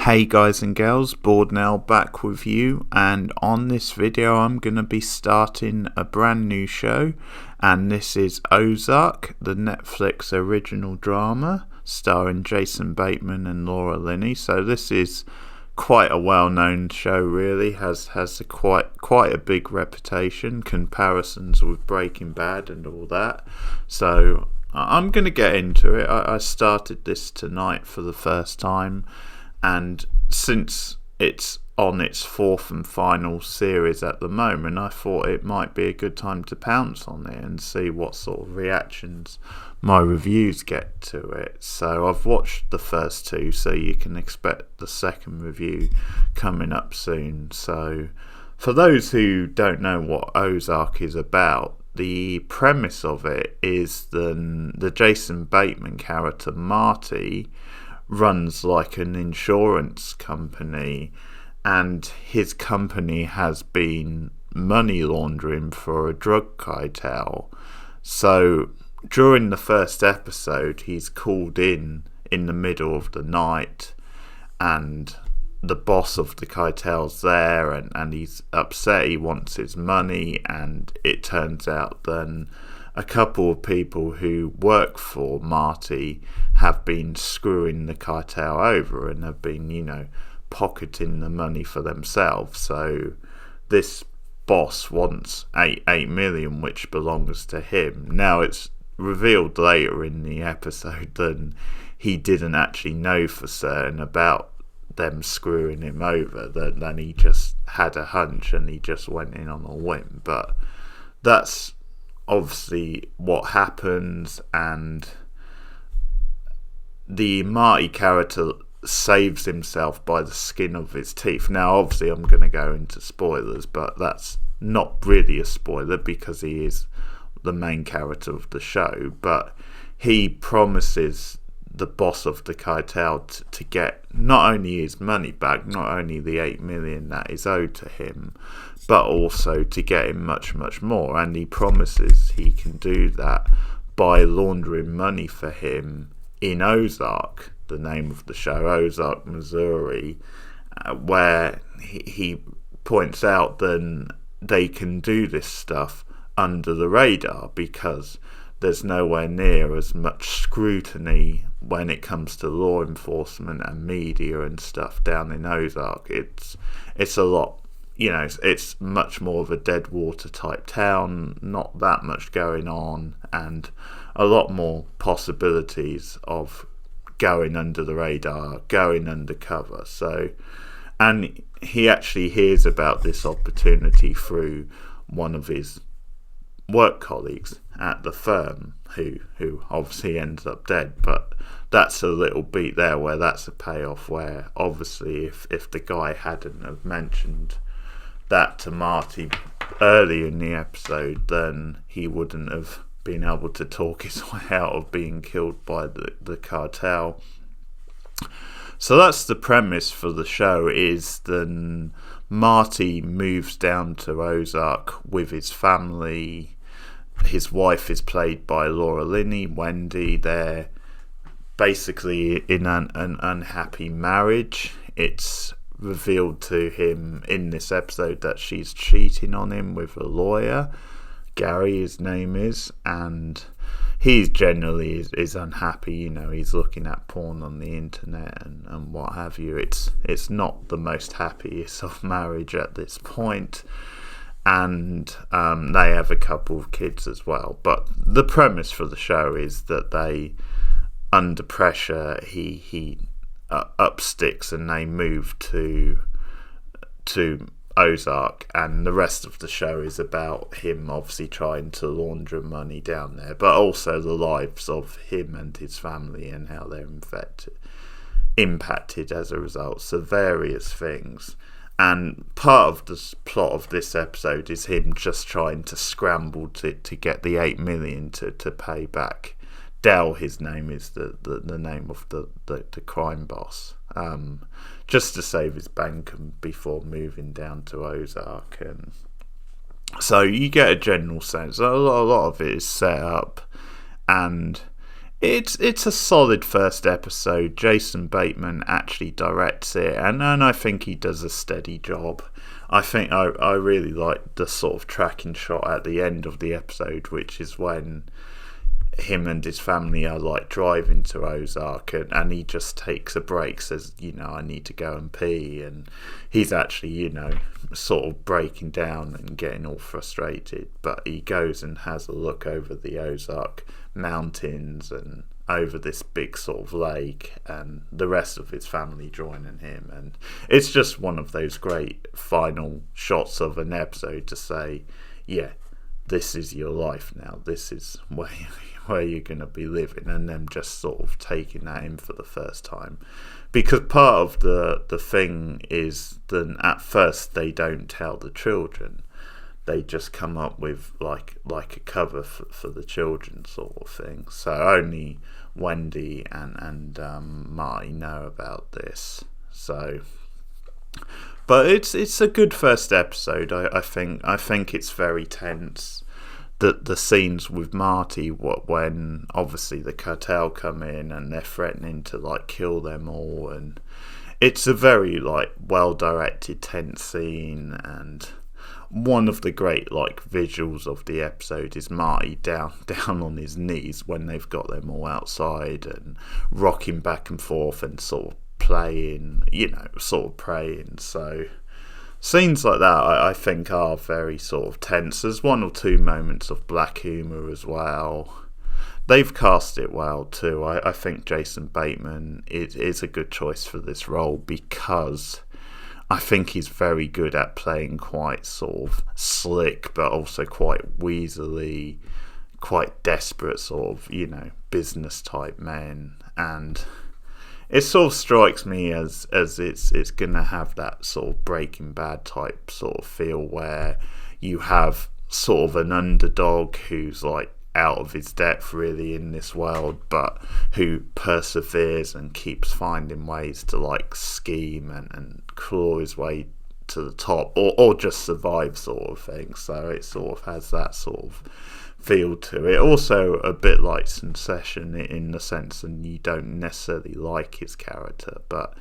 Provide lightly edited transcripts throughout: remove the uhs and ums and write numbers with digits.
Hey guys and girls, Bored now back with you, and on this video I'm going to be starting a brand new show, and this is Ozark, the Netflix original drama starring Jason Bateman and Laura Linney. So this is quite a well-known show, really, has quite a big reputation, comparisons with Breaking Bad and all that. So I'm going to get into it. I started this tonight for the first time, and since it's on its fourth and final series at the moment, I thought it might be a good time to pounce on it and see what sort of reactions my reviews get to it. So I've watched the first two, so you can expect the second review coming up soon. So for those who don't know what Ozark is about, the premise of it is the Jason Bateman character Marty runs like an insurance company, and his company has been money laundering for a drug cartel. So during the first episode, he's called in the middle of the night, and the boss of the cartel's there, and he's upset. He wants his money, and it turns out then a couple of people who work for Marty have been screwing the cartel over and have been, pocketing the money for themselves. So this boss wants 8 million, which belongs to him. Now it's revealed later in the episode that he didn't actually know for certain about them screwing him over. Then he just had a hunch and he just went in on a whim. But that's obviously what happens, and the Marty character saves himself by the skin of his teeth. Now obviously I'm going to go into spoilers, but that's not really a spoiler because he is the main character of the show. But he promises the boss of the cartel to get not only his money back, not only the 8 million that is owed to him, but also to get him much, much more. And he promises he can do that by laundering money for him in Ozark, the name of the show, Ozark, Missouri, where he points out that they can do this stuff under the radar because there's nowhere near as much scrutiny when it comes to law enforcement and media and stuff down in Ozark. It's a lot, it's much more of a dead water type town, not that much going on, and a lot more possibilities of going under the radar, going undercover. So, and he actually hears about this opportunity through one of his work colleagues at the firm who obviously ends up dead. But that's a little beat there where that's a payoff, where obviously if the guy hadn't have mentioned that to Marty early in the episode, then he wouldn't have been able to talk his way out of being killed by the cartel. So that's the premise for the show, is then Marty moves down to Ozark with his family. His wife is played by Laura Linney, Wendy. They're basically in an unhappy marriage. It's revealed to him in this episode that she's cheating on him with a lawyer. Gary, his name is, and he generally is unhappy. He's looking at porn on the internet and what have you. It's not the most happiest of marriage at this point, and they have a couple of kids as well. But the premise for the show is that they, under pressure, he up sticks and they move to Ozark, and the rest of the show is about him obviously trying to launder money down there, but also the lives of him and his family and how they're impacted as a result. So various things. And part of the plot of this episode is him just trying to scramble to get the 8 million to pay back. Dell, his name is the name of the crime boss. Just to save his bank before moving down to Ozark. And so you get a general sense. A lot of it is set up, and It's a solid first episode. Jason Bateman actually directs it, and I think he does a steady job. I think I really like the sort of tracking shot at the end of the episode, which is when him and his family are like driving to Ozark, and he just takes a break, says, I need to go and pee, and he's actually, sort of breaking down and getting all frustrated, but he goes and has a look over the Ozark mountains and over this big sort of lake, and the rest of his family joining him, and it's just one of those great final shots of an episode to say, yeah, this is your life now, this is where you're going to be living, and them just sort of taking that in for the first time. Because part of the thing is that at first they don't tell the children. They just come up with like a cover for the children sort of thing. So only Wendy and Marty know about this. So, but it's a good first episode. I think it's very tense. The scenes with Marty, when obviously the cartel come in and they're threatening to like kill them all, and it's a very like well directed tense scene. And one of the great like visuals of the episode is Marty down on his knees when they've got them all outside and rocking back and forth and sort of playing, sort of praying. So scenes like that I think are very sort of tense. There's one or two moments of black humour as well. They've cast it well too. I think Jason Bateman is a good choice for this role, because I think he's very good at playing quite sort of slick, but also quite weaselly, quite desperate sort of, business type men. And it sort of strikes me as it's going to have that sort of Breaking Bad type sort of feel, where you have sort of an underdog who's like out of his depth really in this world, but who perseveres and keeps finding ways to like scheme and claw his way to the top, or just survive sort of thing. So it sort of has that sort of feel to it. Also a bit like Succession in the sense that you don't necessarily like his character, but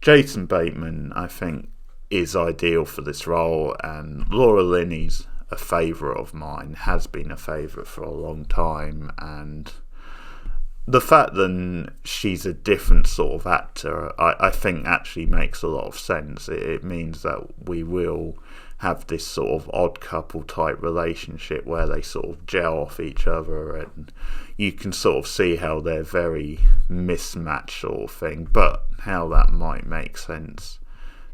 Jason Bateman I think is ideal for this role, and Laura Linney's a favourite of mine, has been a favourite for a long time, and the fact that she's a different sort of actor I think actually makes a lot of sense. It means that we will have this sort of odd couple type relationship where they sort of gel off each other, and you can sort of see how they're very mismatched sort of thing, but how that might make sense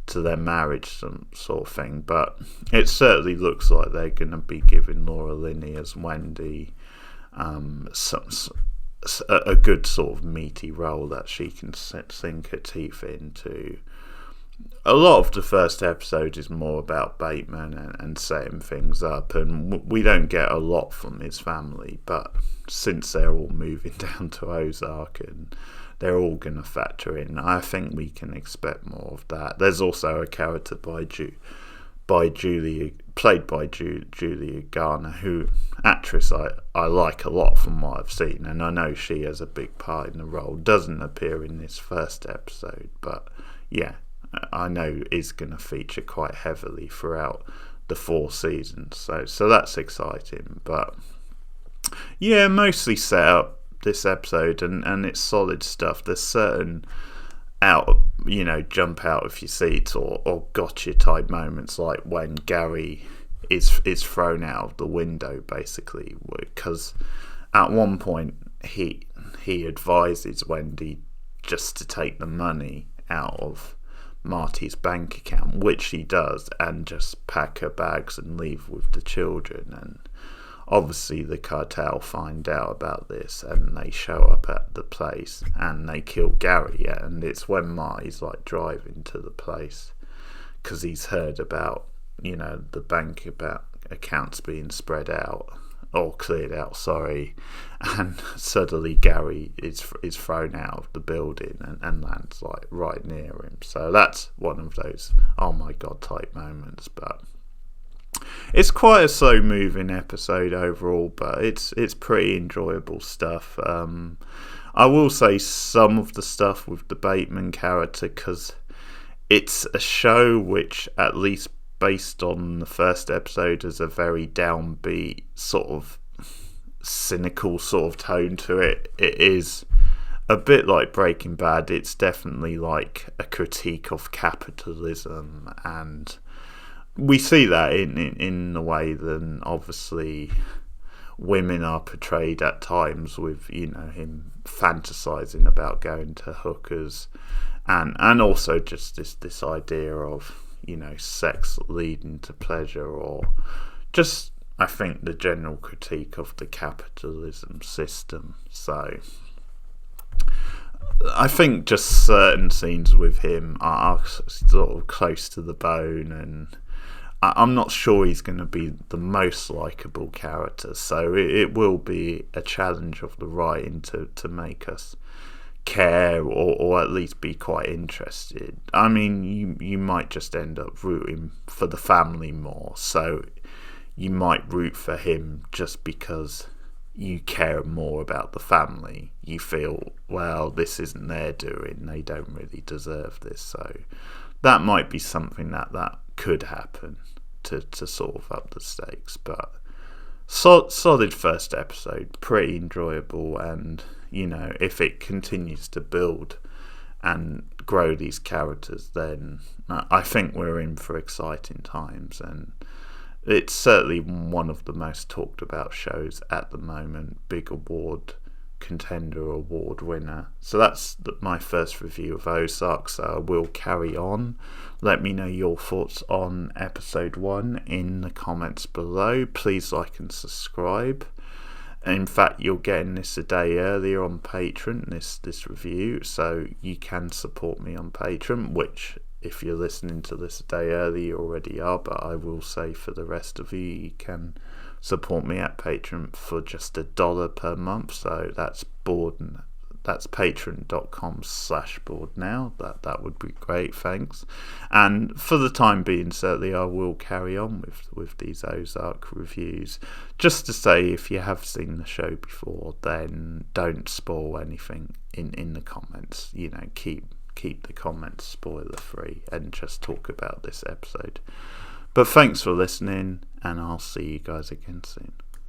to their marriage, some sort of thing. But it certainly looks like they're going to be giving Laura Linney as Wendy a good sort of meaty role that she can sink her teeth into. A lot of the first episode is more about Bateman and setting things up, and we don't get a lot from his family, but since they're all moving down to Ozark and they're all going to factor in, I think we can expect more of that. There's also a character played by Julia Garner, who actress I like a lot from what I've seen, and I know she has a big part in the role. Doesn't appear in this first episode, but yeah, I know is going to feature quite heavily throughout the 4 seasons, so that's exciting. But yeah, mostly set up this episode, and it's solid stuff. There's certain jump out of your seat or gotcha type moments, like when Gary is thrown out of the window, basically, because at one point he advises Wendy just to take the money out of Marty's bank account, which she does, and just pack her bags and leave with the children. And obviously the cartel find out about this, and they show up at the place and they kill Gary. And it's when Marty's like driving to the place because he's heard about the bank accounts being spread out or cleared out, and suddenly Gary is thrown out of the building and lands like right near him. So that's one of those oh my god type moments. But It's quite a slow moving episode overall, but it's pretty enjoyable stuff. I will say some of the stuff with the Bateman character, because it's a show which, at least based on the first episode, is a very downbeat, sort of cynical sort of tone to it. It is a bit like Breaking Bad. It's definitely like a critique of capitalism, and we see that in the way that obviously women are portrayed at times, with him fantasizing about going to hookers, and also just this idea of sex leading to pleasure, or just, I think, the general critique of the capitalism system. So I think just certain scenes with him are sort of close to the bone, and I'm not sure he's going to be the most likeable character, so it will be a challenge of the writing to make us care, or at least be quite interested. I mean, you might just end up rooting for the family more, so you might root for him just because you care more about the family. You feel, well, this isn't their doing, they don't really deserve this, so that might be something that could happen to sort of up the stakes. But solid first episode, pretty enjoyable, and if it continues to build and grow these characters, then I think we're in for exciting times, and it's certainly one of the most talked about shows at the moment. Big award contender, award winner. So that's my first review of Ozark, so I will carry on. Let me know your thoughts on episode 1 in the comments below. Please like and subscribe. In fact, you're getting this a day earlier on Patreon, this review, so you can support me on Patreon, which, if you're listening to this a day early, you already are, but I will say for the rest of you can support me at Patreon for just $1 per month. So that's patreon.com/boardnow. That would be great, thanks. And for the time being, certainly I will carry on with these Ozark reviews. Just to say, if you have seen the show before, then don't spoil anything in the comments. Keep the comments spoiler free, and just talk about this episode. But thanks for listening, and I'll see you guys again soon.